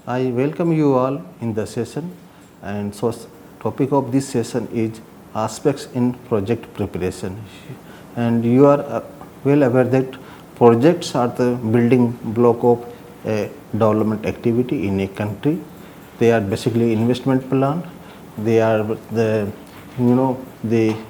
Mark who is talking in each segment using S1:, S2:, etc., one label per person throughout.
S1: I welcome you all in the session, and so topic of this session is aspects in project preparation. And you are well aware that projects are the building block of a development activity in a country. They are basically investment plan. They are the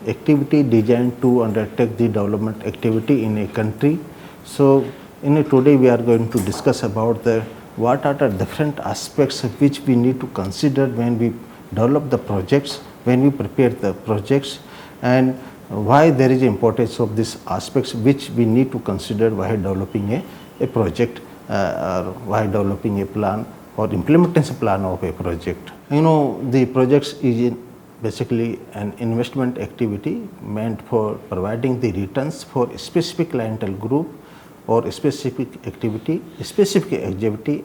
S1: activity designed to undertake the development activity in a country. So today we are going to discuss about the what are the different aspects which we need to consider when we develop the projects, when we prepare the projects, and why there is importance of these aspects which we need to consider while developing a project or while developing a plan or implementation plan of a project. The projects is basically an investment activity meant for providing the returns for a specific clientele group or a specific activity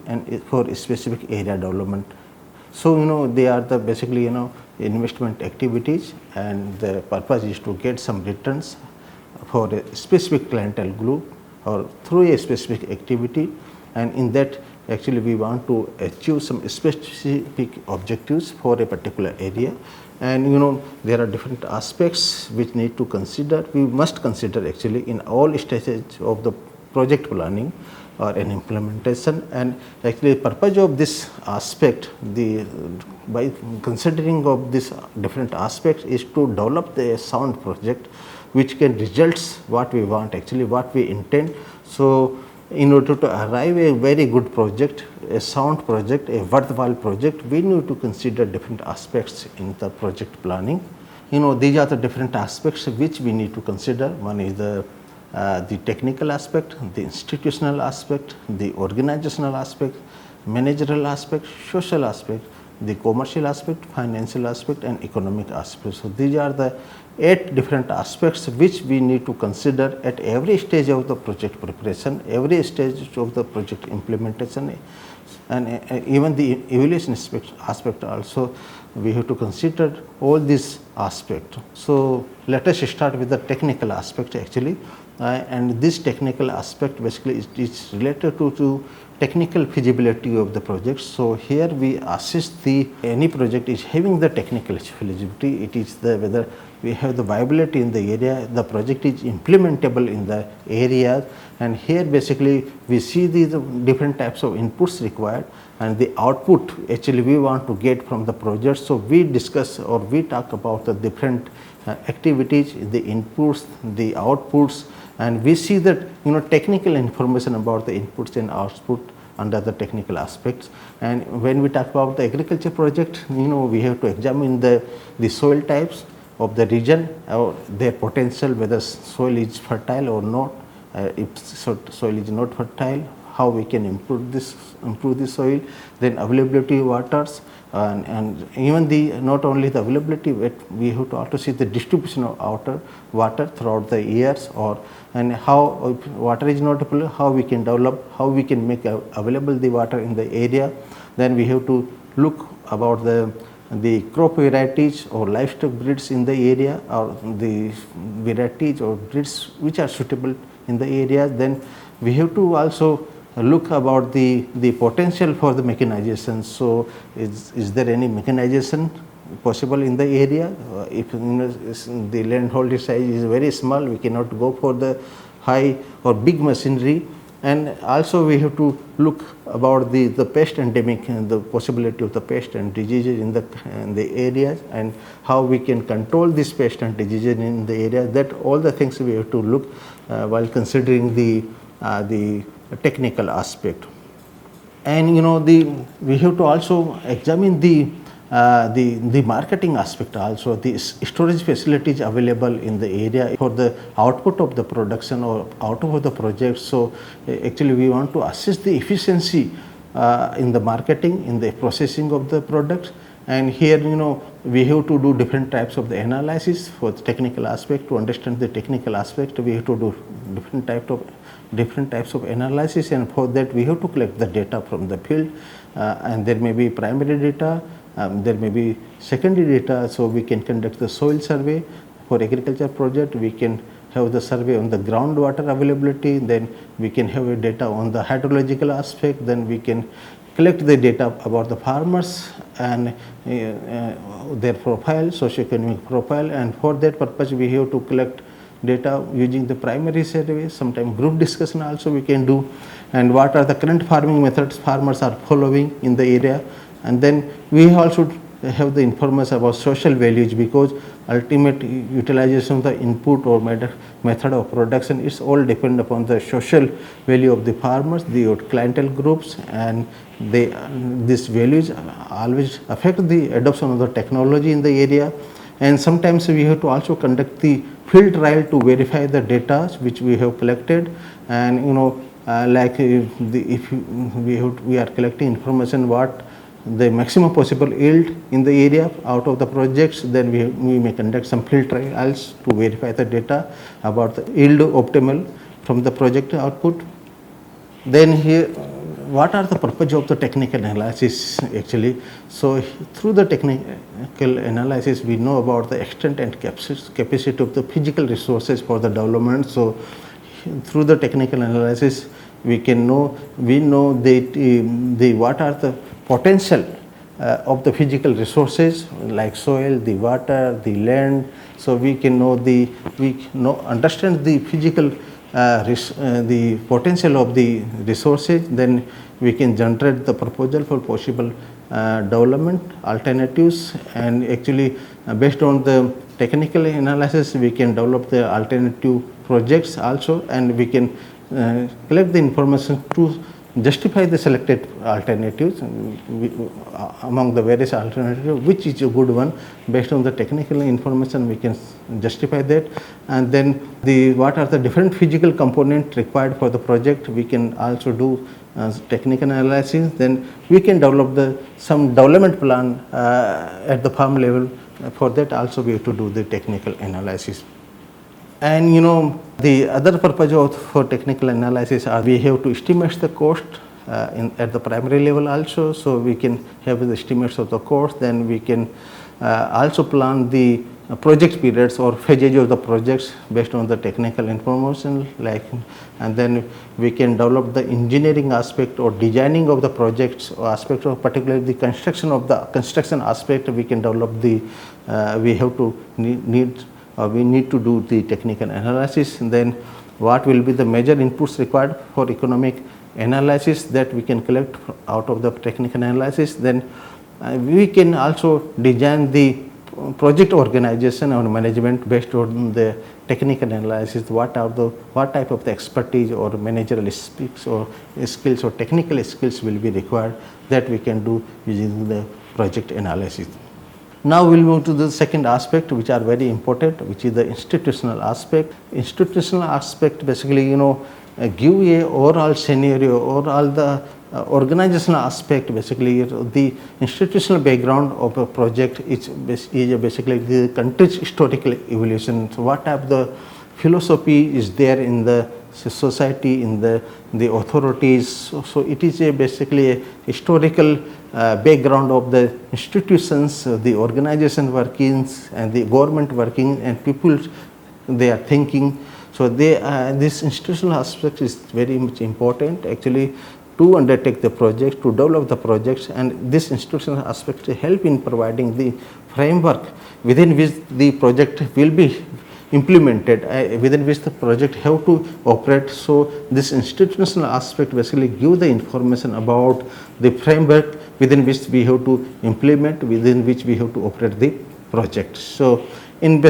S1: and for a specific area development. So they are the basically investment activities, and the purpose is to get some returns for a specific clientele group or through a specific activity, and in that actually we want to achieve some specific objectives for a particular area. And there are different aspects which need to consider, we must consider actually in all stages of the project planning or an implementation. And actually the purpose of this aspect, by considering of this different aspects, is to develop the sound project which can results what we want, actually what we intend. So in order to arrive a very good project, a sound project, a worthwhile project, we need to consider different aspects in the project planning. These are the different aspects which we need to consider. One is the technical aspect, the institutional aspect, the organizational aspect, managerial aspect, social aspect, the commercial aspect, financial aspect, and economic aspect. So these are the 8 different aspects which we need to consider at every stage of the project preparation, every stage of the project implementation, and even the evaluation aspect also. We have to consider all these aspects. So let us start with the technical aspect actually. And this technical aspect basically is related to technical feasibility of the project. So here we assess any project is having the technical feasibility. It is whether we have the viability in the area, the project is implementable in the area, and here basically we see the different types of inputs required and the output actually we want to get from the project. So we discuss or we talk about the different activities, the inputs, the outputs, and we see that technical information about the inputs and output under the technical aspects. And when we talk about the agriculture project, we have to examine the soil types of the region or their potential, whether soil is fertile or not. If soil is not fertile, how we can improve the soil, then availability of waters, and even not only the availability, but we have to also see the distribution of water throughout the years, and how if water is not available, how we can develop, how we can make available the water in the area. Then we have to look about the crop varieties or livestock breeds in the area, or the varieties or breeds which are suitable in the area. Then we have to also look about the potential for the mechanization. So is there any mechanization possible in the area? If the landholder size is very small, we cannot go for the high or big machinery. And also we have to look about the pest endemic and the possibility of the pest and diseases in the areas, and how we can control this pest and diseases in the area. That all the things we have to look while considering the technical aspect. And we have to also examine the marketing aspect also, the storage facilities available in the area for the output of the production or output of the project. So actually we want to assess the efficiency in the marketing, in the processing of the products. And here we have to do different types of the analysis for the technical aspect. To understand the technical aspect, we have to do different types of analysis, and for that we have to collect the data from the field, and there may be primary data, there may be secondary data. So we can conduct the soil survey for agriculture project, we can have the survey on the groundwater availability, then we can have a data on the hydrological aspect, then we can collect the data about the farmers and their profile, socioeconomic profile, and for that purpose we have to collect data using the primary survey, sometimes group discussion also we can do, and what are the current farming methods farmers are following in the area. And then we also have the information about social values, because ultimate utilization of the input or method of production is all depend upon the social value of the farmers, the clientele groups, and these values always affect the adoption of the technology in the area. And sometimes we have to also conduct the field trial to verify the data which we have collected. And if we are collecting information what the maximum possible yield in the area out of the projects, then we may conduct some field trials to verify the data about the yield optimal from the project output. Then here, what are the purpose of the technical analysis actually? So through the technical analysis we know about the extent and capacity of the physical resources for the development. So through the technical analysis we know what are the potential of the physical resources like soil, the water, the land. So we can understand the physical the potential of the resources. Then we can generate the proposal for possible development alternatives, and actually based on the technical analysis we can develop the alternative projects also, and we can collect the information to justify the selected alternatives among the various alternatives, which is a good one. Based on the technical information we can justify that. And then what are the different physical components required for the project, we can also do technical analysis. Then we can develop some development plan at the farm level. For that also we have to do the technical analysis. And the other purpose for technical analysis are we have to estimate the cost at the primary level also. So we can have the estimates of the cost. Then we can also plan the project periods or phases of the projects based on the technical information, and then we can develop the engineering aspect or designing of the projects or aspect of particularly the construction aspect. We can develop we need to do the technical analysis. And then what will be the major inputs required for economic analysis that we can collect out of the technical analysis. Then we can also design the project organization or management based on the technical analysis. What type of the expertise or managerial skills or technical skills will be required, that we can do using the project analysis. Now we will move to the second aspect, which are very important, which is the institutional aspect. Institutional aspect basically give a overall scenario or all the organizational aspect. Basically the institutional background of a project is basically the country's historical evolution. So what type of the philosophy is there in the society, in the authorities. So it is basically a historical background of the institutions, the organization workings and the government working and people they are thinking. So this institutional aspect is very much important actually to undertake the project, to develop the projects, and this institutional aspect help in providing the framework within which the project will be implemented, within which the project have to operate. So this institutional aspect basically give the information about the framework within which we have to implement, within which we have to operate the project. So in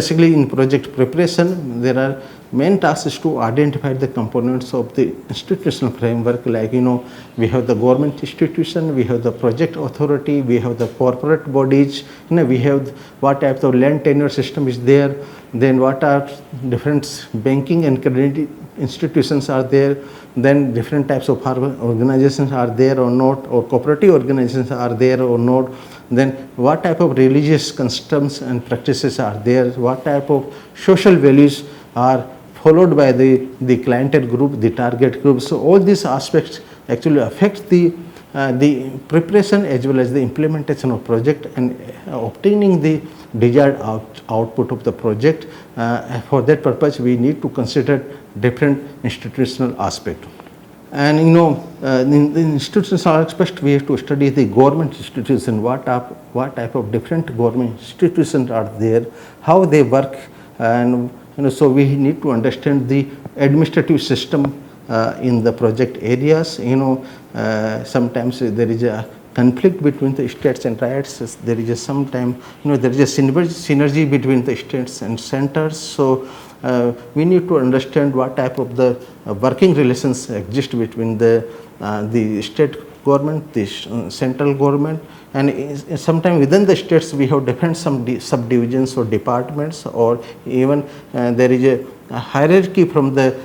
S1: project preparation there are main tasks to identify the components of the institutional framework, like we have the government institution, we have the project authority, we have the corporate bodies, we have what type of land tenure system is there, then what are different banking and credit institutions are there, then different types of organizations are there or not, or cooperative organizations are there or not, then what type of religious customs and practices are there, what type of social values are followed by the clientele group, the target group. So all these aspects actually affect the preparation as well as the implementation of project and obtaining the desired output of the project. For that purpose we need to consider different institutional aspects. And in the institutional aspect, we have to study the government institution, what type of different government institutions are there, how they work, and so we need to understand the administrative system in the project areas. Sometimes there is a conflict between the states and tribes. There is a sometimes there is a synergy between the states and centers. So we need to understand what type of the working relations exist between the state government, the central government, and sometimes within the states we have different subdivisions or departments, or even there is a hierarchy from the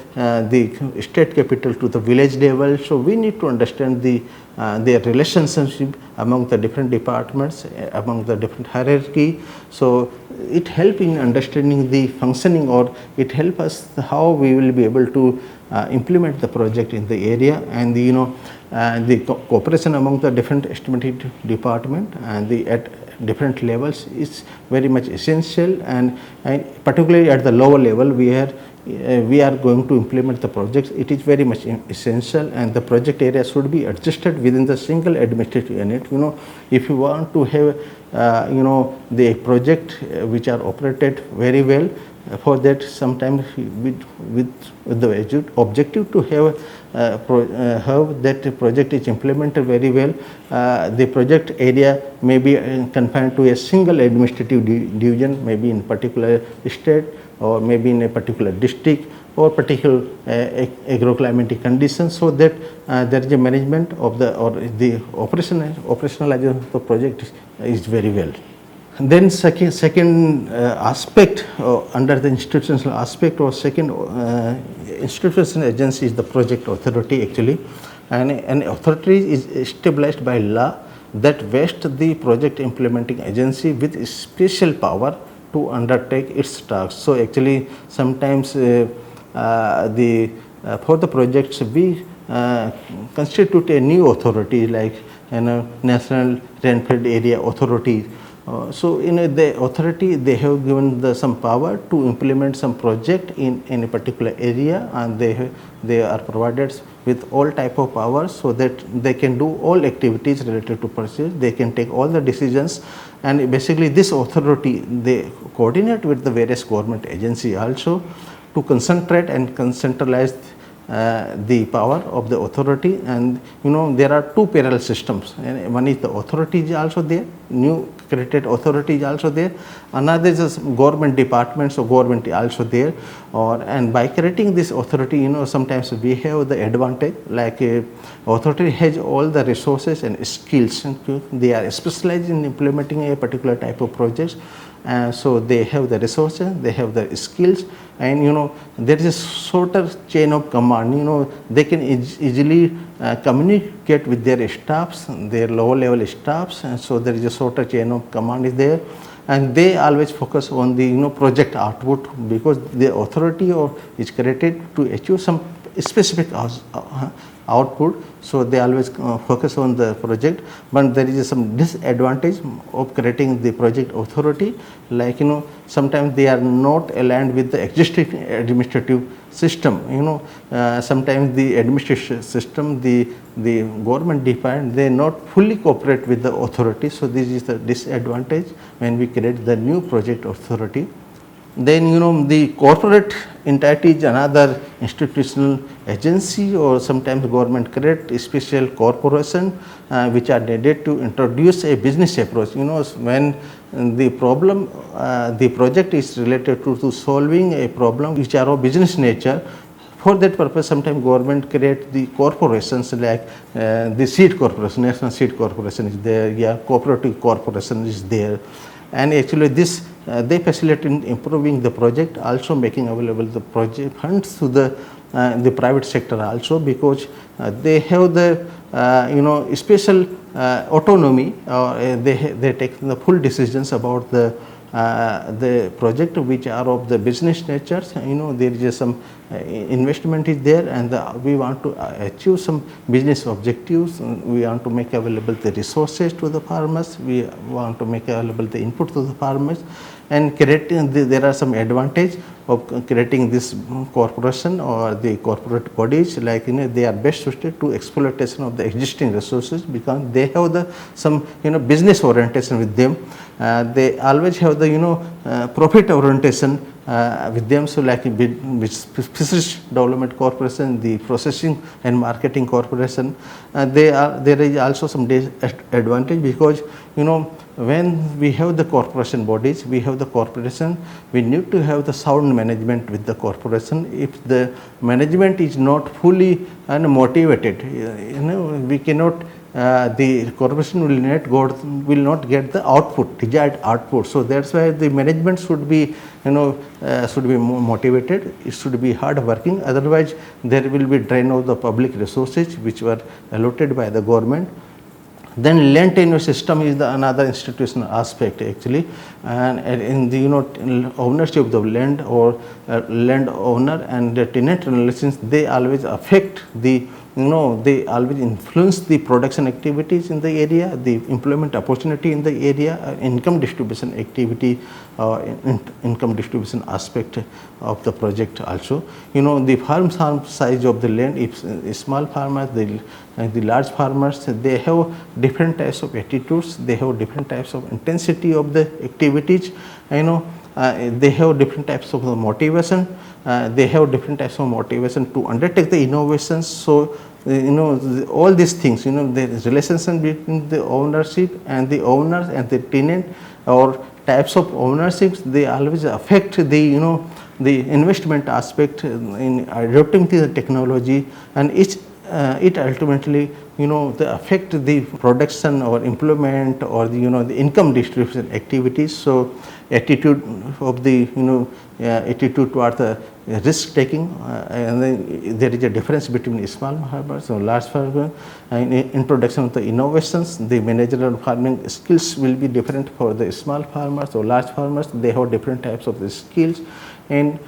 S1: state capital to the village level. So we need to understand their relationship among the different departments, among the different hierarchy. So it help in understanding the functioning, or it help us how we will be able to implement the project in the area. And the cooperation among the different estimated department and at different levels is very much essential, and particularly at the lower level where we are going to implement the projects, it is very much essential, and the project area should be adjusted within the single administrative unit. If you want to have the project which are operated very well, for that sometimes with the objective to have that project is implemented very well, the project area may be confined to a single administrative division, maybe in particular state, or maybe in a particular district, or particular agroclimatic conditions, so that there is a management of the operationalization of the project is very well. Then second aspect under the institutional aspect, or second institutional agency is the project authority actually, and an authority is established by law that vests the project implementing agency with special power to undertake its tasks. So actually sometimes for the projects we constitute a new authority like National Rainfed Area Authority. So in the authority they have given some power to implement some project in a particular area, and they are provided with all type of powers, so that they can do all activities related to purchase, they can take all the decisions, and basically this authority they coordinate with the various government agency also to concentrate and centralize the power of the authority. And there are two parallel systems, and one is the authority is also there, new created authority is also there, another is government departments or government also there, and by creating this authority sometimes we have the advantage, like authority has all the resources and skills, and they are specialized in implementing a particular type of projects. So they have the resources, they have the skills, and there is a shorter chain of command. They can easily communicate with their staffs, their lower level staffs, and so there is a shorter chain of command is there, and they always focus on the project output, because the authority is created to achieve some specific output. So they always focus on the project, but there is some disadvantage of creating the project authority, like sometimes they are not aligned with the existing administrative system. Sometimes the administration system, the government department, they not fully cooperate with the authority. So this is the disadvantage when we create the new project authority. Then the corporate entity is another institutional agency, or sometimes government create a special corporation which are needed to introduce a business approach. When the problem, the project is related to solving a problem which are of business nature. For that purpose, sometimes government create the corporations, like the seed corporation, national seed corporation is there, yeah, cooperative corporation is there, and actually this they facilitate in improving the project, also making available the project funds to the private sector also, because they have the special autonomy, they take the full decisions about the project which are of the business nature. There is some investment is there, and we want to achieve some business objectives. We want to make available the resources to the farmers, we want to make available the input to the farmers, and creating there are some advantage of creating this corporation or the corporate bodies, like they are best suited to exploitation of the existing resources, because they have the some business orientation with them. They always have the profit orientation with them. So like Fisheries Development Corporation, the Processing and Marketing Corporation, there is also some advantage, because when we have the corporation bodies, we have the corporation, we need to have the sound management with the corporation. If the management is not fully motivated, we cannot, the corporation will not get the output, desired output. So that's why the management should be motivated. It should be hard working. Otherwise, there will be drain of the public resources which were allotted by the government. Then land tenure system is another institutional aspect actually, and in the ownership of the land, or land owner and the tenant relations, they always affect the they always influence the production activities in the area, the employment opportunity in the area, income distribution activity, income distribution aspect of the project also. The farm size of the land, if small farmers, the large farmers, they have different types of attitudes, they have different types of intensity of the activities, they have different types of motivation, they have different types of motivation to undertake the innovations. So all these things, the relationship between the ownership and the owners and the tenant, or types of ownerships, they always affect the the investment aspect in adopting the technology, and it ultimately they affect the production or employment, or the income distribution activities. So attitude of the attitude toward the risk taking, and then there is a difference between small farmers or large farmers. And introduction of the innovations, the managerial farming skills will be different for the small farmers or large farmers. They have different types of the skills, and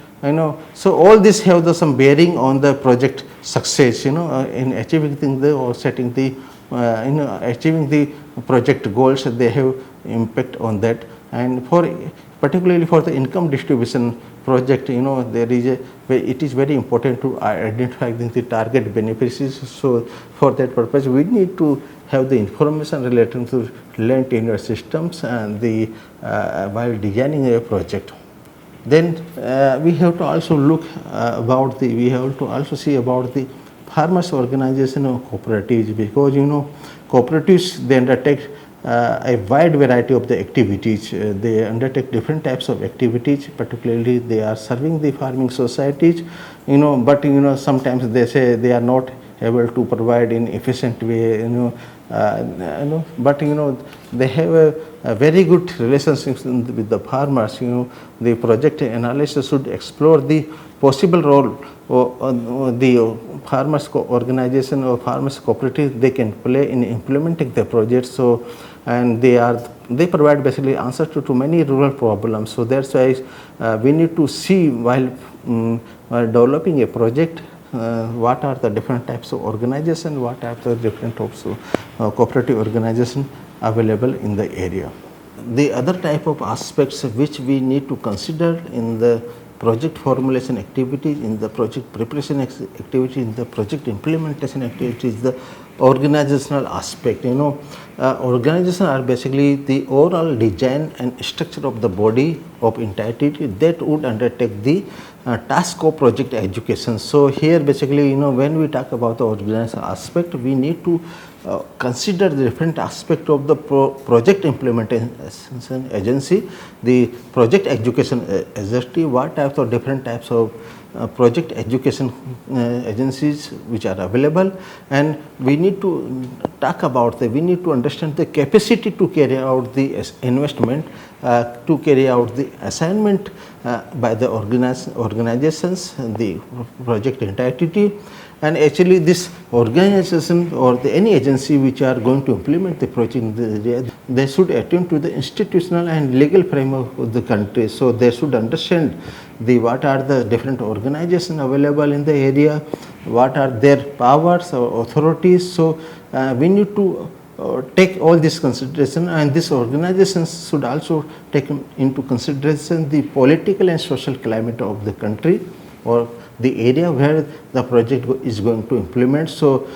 S1: so all this have some bearing on the project success, in achieving the or setting the achieving the project goals. They have impact on that. And particularly for the income distribution project, there is it is very important to identify the target beneficiaries. So for that purpose, we need to have the information related to land tenure systems and while designing a project. Then we have to also look we have to also see about the farmers organization or cooperatives, because cooperatives, they undertake a wide variety of the activities. They undertake different types of activities, particularly they are serving the farming societies, but sometimes they say they are not able to provide in efficient way, but they have a very good relationships with the farmers. The project analysis should explore the possible role of the farmers organization or farmers cooperative they can play in implementing the project. So, and they provide basically answers to many rural problems. So that's why we need to see while developing a project, what are the different types of organization, what are the different types of cooperative organization available in the area. The other type of aspects which we need to consider in the project formulation activities, in the project preparation activity, in the project implementation activities, the organizational aspect. Organization are basically the overall design and structure of the body of entity that would undertake the task of project execution. So here basically, when we talk about the organizational aspect, we need to consider the different aspect of the project implementation agency, the project education agency, what types of different types of project education agencies which are available, and we need to talk about we need to understand the capacity to carry out the investment, to carry out the assignment by the organizations, the project entity. And actually this organization or any agency which are going to implement the project in the area, they should attend to the institutional and legal framework of the country. So they should understand what are the different organizations available in the area, what are their powers or authorities. So we need to take all this consideration, and these organizations should also take into consideration the political and social climate of the country or the area where the project is going to implement. So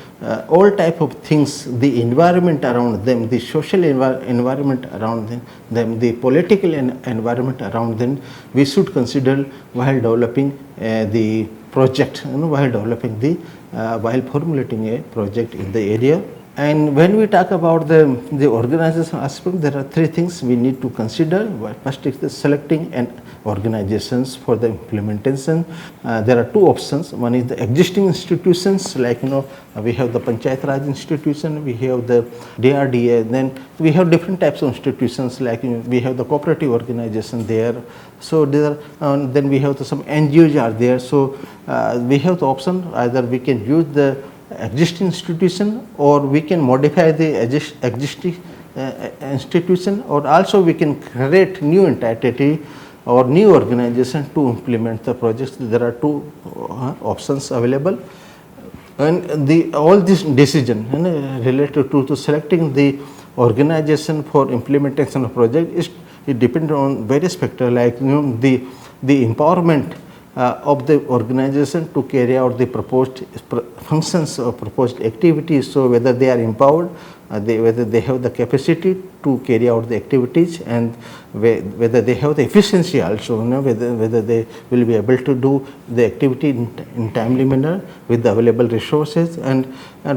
S1: all type of things, the environment around them, the social environment around them, the political environment around them, we should consider while developing the project, while formulating a project in the area. And when we talk about the organization aspect, there are three things we need to consider. First is the selecting an organizations for the implementation. There are two options. One is the existing institutions, like we have the Panchayat Raj institution, we have the DRDA, then we have different types of institutions, like we have the cooperative organization there. So there, then we have some NGOs are there. So we have the option, either we can use the existing institution, or we can modify the existing institution, or also we can create new entity or new organization to implement the projects. There are two options available, and all this decision related to selecting the organization for implementation of project it depends on various factors, like the empowerment of the organization to carry out the proposed functions or proposed activities. So whether they are empowered, whether they have the capacity to carry out the activities, and whether they have the efficiency also, whether they will be able to do the activity in timely manner with the available resources, and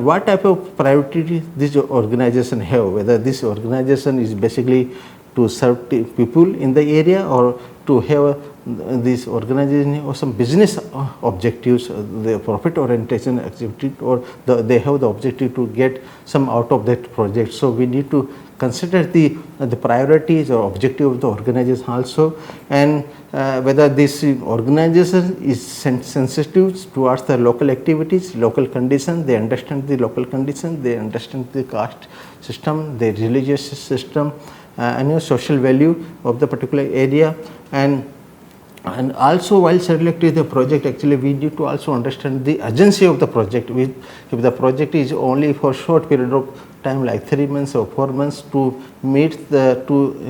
S1: what type of priority this organization have, whether this organization is basically to serve people in the area, or to have this organization or some business objectives, the profit orientation activity, or they have the objective to get some out of that project. So we need to consider the priorities or objective of the organization also, and whether this organization is sensitive towards the local activities, local conditions, they understand the local conditions, they understand the caste system, the religious system, and social value of the particular area. And also, while selecting the project, actually we need to also understand the urgency of the project. If the project is only for short period of time, like 3 months or 4 months, to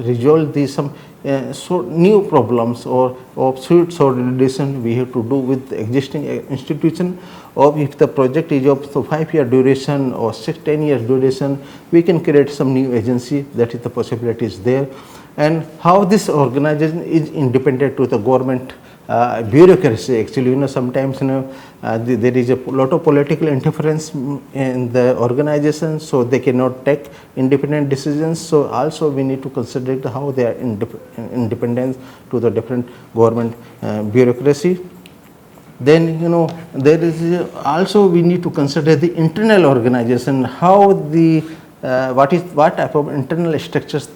S1: resolve some new problems or suits or relation we have to do with the existing institution, or if the project is of 5-year duration or 6-10 years duration, we can create some new agency. That is the possibility is there. And how this organization is independent to the government bureaucracy. Actually, sometimes there is a lot of political interference in the organization, so they cannot take independent decisions. So also we need to consider how they are independent to the different government bureaucracy. Then there is also we need to consider the internal organization, how the what type of internal structures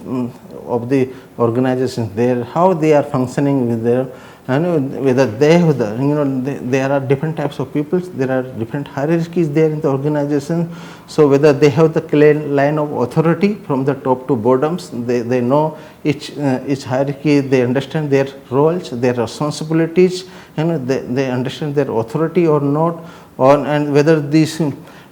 S1: of the organization there, how they are functioning with their, whether they have the, there are different types of people, there are different hierarchies there in the organization. So whether they have the clear line of authority from the top to bottoms, they know each hierarchy, they understand their roles, their responsibilities, they understand their authority or not, and whether they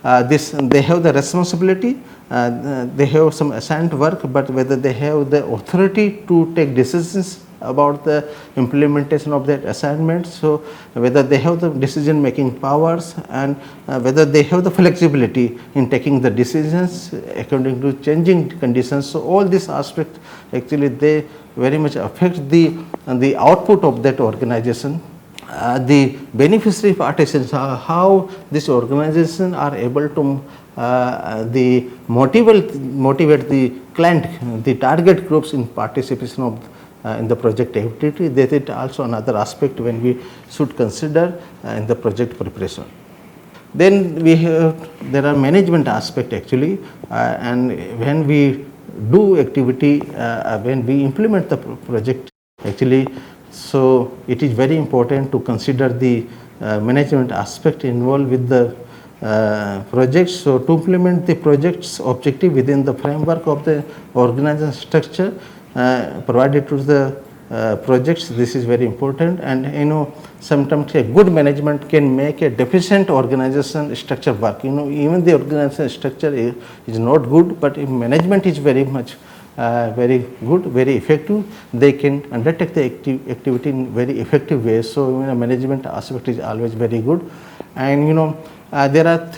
S1: have the responsibility, they have some assigned work, but whether they have the authority to take decisions about the implementation of that assignment. So whether they have the decision making powers, and whether they have the flexibility in taking the decisions according to changing conditions. So all these aspects actually they very much affect the output of that organization. The beneficiary participants, how this organization are able to motivate the client, the target groups in participation of in the project activity. That is also another aspect when we should consider in the project preparation. Then there are management aspect actually, and when we do activity, when we implement the project actually, so it is very important to consider the management aspect involved with the projects. So to implement the project's objective within the framework of the organization structure provided to the projects. This is very important, and sometimes a good management can make a deficient organization structure work. Even the organization structure is not good, but if management is very much very good, very effective, they can undertake the activity in very effective way. So management aspect is always very good. And there are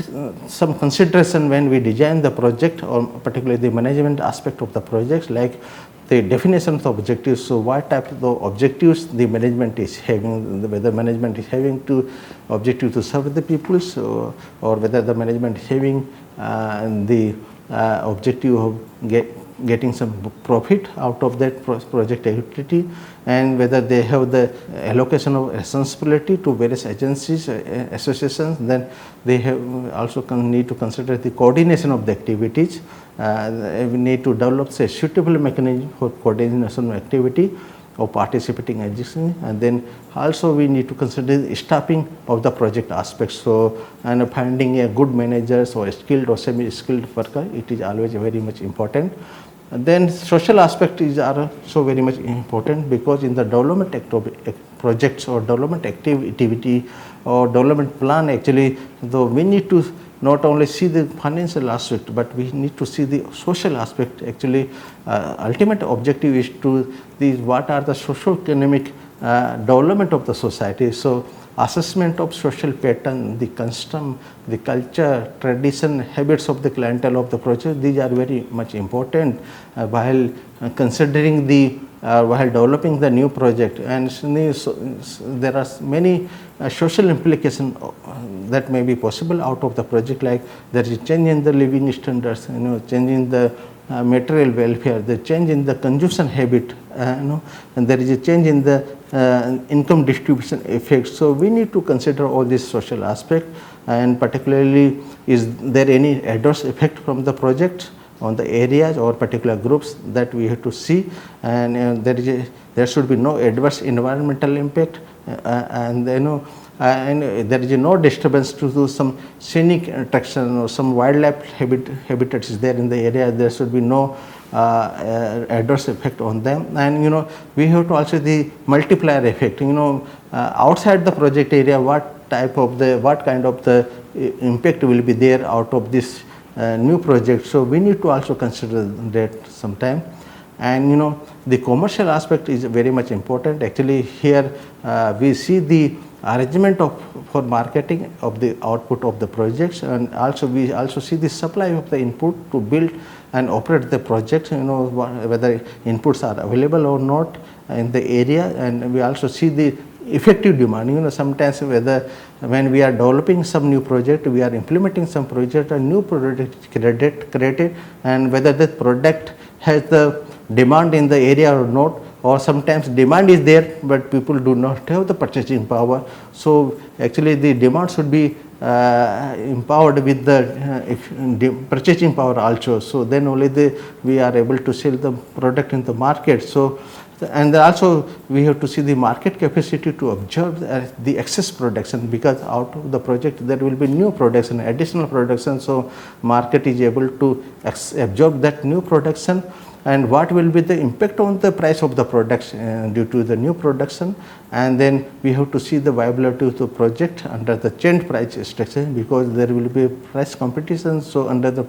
S1: some consideration when we design the project, or particularly the management aspect of the projects, like the definition of the objectives. So what type of the objectives the management is having, whether management is having to objective to serve the people, or whether the management is having the objective of getting some profit out of that project activity, and whether they have the allocation of responsibility to various agencies, associations. Then they have also need to consider the coordination of the activities. We need to develop a suitable mechanism for coordination of activity of participating agencies, and then also we need to consider the staffing of the project aspects. So, and finding a good managers or skilled or semi-skilled worker, it is always very much important. And then social aspect is also very much important, because in the development projects or development activity or development plan, actually, though we need to not only see the financial aspect, but we need to see the social aspect. Actually, ultimate objective is to what are the socio-economic development of the society. So assessment of social pattern, the custom, the culture, tradition, habits of the clientele of the project, these are very much important while considering while developing the new project. And there are many social implications that may be possible out of the project, like there is a change in the living standards, change in the material welfare, the change in the consumption habit, and there is a change in the income distribution effects. So we need to consider all this social aspect, and particularly is there any adverse effect from the project on the areas or particular groups that we have to see, and there should be no adverse environmental impact, and and there is no disturbance to some scenic attraction or some wildlife habitats is there in the area. There should be no adverse effect on them. And we have to also the multiplier effect. Outside the project area, what kind of the impact will be there out of this new project. So we need to also consider that sometime. And the commercial aspect is very much important. Actually, here we see the arrangement for marketing of the output of the projects, and also we also see the supply of the input to build and operate the project, whether inputs are available or not in the area. And we also see the effective demand. Sometimes when we are developing some new project, we are implementing some project, a new product created, and whether the product has the demand in the area or not, or sometimes demand is there but people do not have the purchasing power. So actually the demand should be empowered with the purchasing power also. So then only we are able to sell the product in the market. So and also we have to see the market capacity to absorb the excess production, because out of the project there will be new production, additional production. So market is able to absorb that new production, and what will be the impact on the price of the products due to the new production. And then we have to see the viability of the project under the change price structure, because there will be price competition. So under the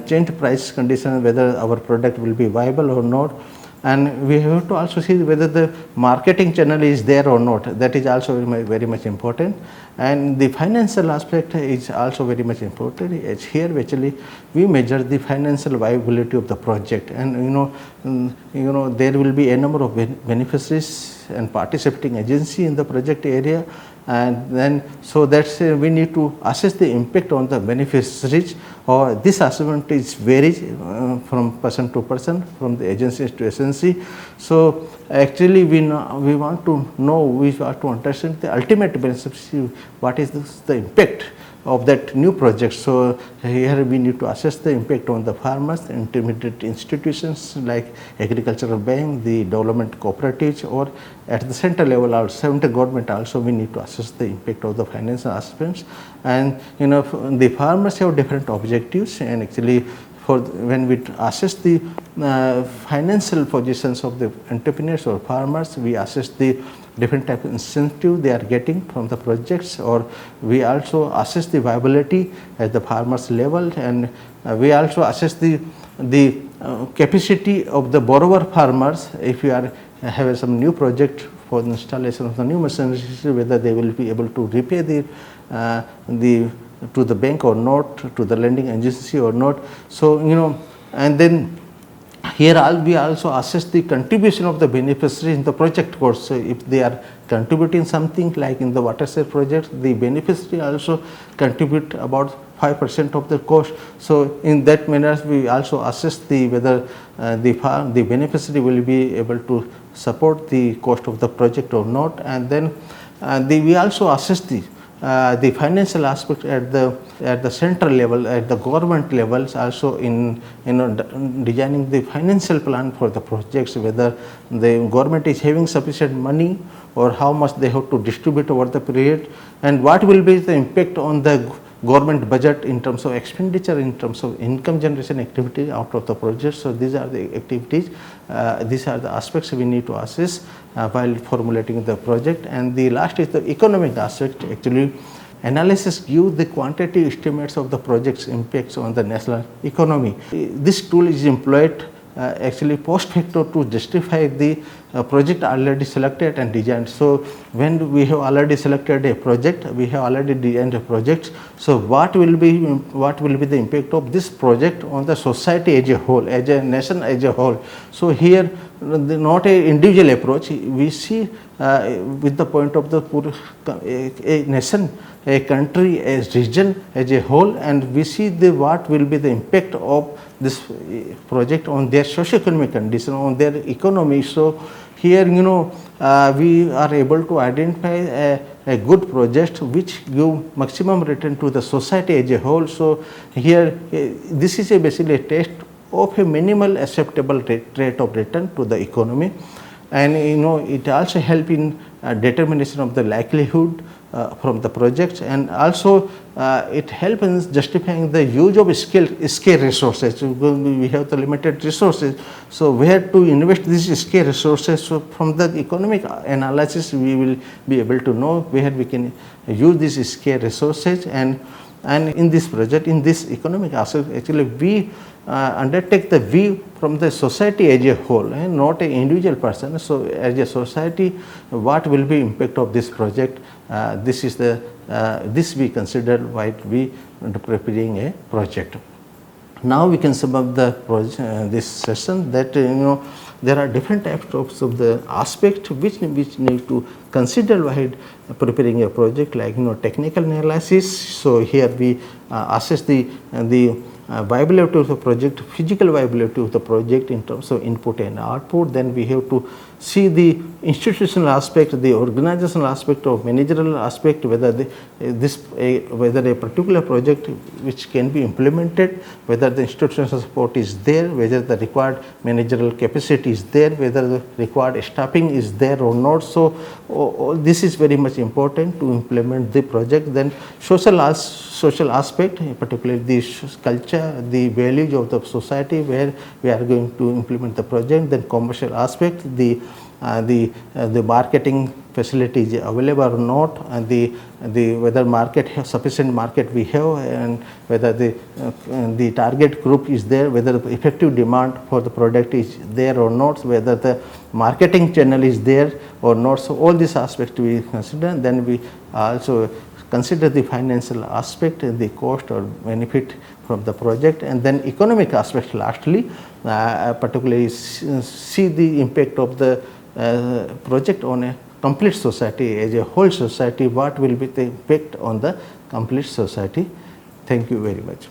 S1: change price condition, whether our product will be viable or not. And we have to also see whether the marketing channel is there or not. That is also very much important. And the financial aspect is also very much important. It's here actually we measure the financial viability of the project, and there will be a number of beneficiaries and participating agency in the project area. And then so that's we need to assess the impact on the beneficiaries, or this assessment is varies from person to person, from the agency to agency. So actually we want to know, we want to understand the ultimate beneficiary, what is the impact of that new project. So here we need to assess the impact on the farmers, intermediate institutions like agricultural bank, the development cooperatives, or at the center level or center government also we need to assess the impact of the financial aspects. And the farmers have different objectives, and actually when we assess the financial positions of the entrepreneurs or farmers, we assess the different type of incentive they are getting from the projects, or we also assess the viability at the farmers level, and we also assess the capacity of the borrower farmers. If you are have some new project for the installation of the new machinery, whether they will be able to repay the to the bank or not, to the lending agency or not. So and then here we also assess the contribution of the beneficiaries in the project cost. So if they are contributing something like in the watershed project, the beneficiary also contribute about 5% of the cost. So in that manner we also assess whether the beneficiary will be able to support the cost of the project or not. And then we also assess the financial aspect at the central level, at the government levels, also in designing the financial plan for the projects, whether the government is having sufficient money or how much they have to distribute over the period, and what will be the impact on the government budget in terms of expenditure, in terms of income generation activity out of the project. So these are the activities, these are the aspects we need to assess while formulating the project. And the last is the economic aspect. Actually, analysis gives the quantitative estimates of the project's impacts on the national economy. This tool is employed actually post facto to justify the project already selected and designed. So when we have already selected a project, we have already designed a project. So what will be the impact of this project on the society as a whole, as a nation as a whole? So here not a individual approach, we see with the point of the a nation, a country, a region as a whole, and we see what will be the impact of this project on their socio-economic condition, on their economy. So here we are able to identify a good project which give maximum return to the society as a whole. So here this is basically a test of a minimal acceptable rate of return to the economy, and it also help in determination of the likelihood from the projects, and also it helps in justifying the use of scarce resources. We have the limited resources, so where to invest these scarce resources. So from the economic analysis we will be able to know where we can use these scarce resources. And in this project, in this economic aspect, actually we undertake the view from the society as a whole, not an individual person. So as a society, what will be impact of this project? This is this we consider while we preparing a project. Now we can sum up the this session that there are different types of the aspect which need to consider while preparing a project, like technical analysis. So here we assess the viability of the project, physical viability of the project in terms of input and output. Then we have to see the institutional aspect, the organizational aspect, of managerial aspect, whether whether a particular project which can be implemented, whether the institutional support is there, whether the required managerial capacity is there, whether the required staffing is there or not. So all this is very much important to implement the project. Then social aspect, particularly the culture, the values of the society where we are going to implement the project. Then commercial aspect, the marketing facility is available or not, and whether sufficient market we have, and whether the target group is there, whether the effective demand for the product is there or not, whether the marketing channel is there or not. So all these aspects we consider. Then we also consider the financial aspect and the cost or benefit from the project, and then economic aspect lastly, particularly see the impact of the project on a complete society, as a whole society, what will be the impact on the complete society. Thank you very much.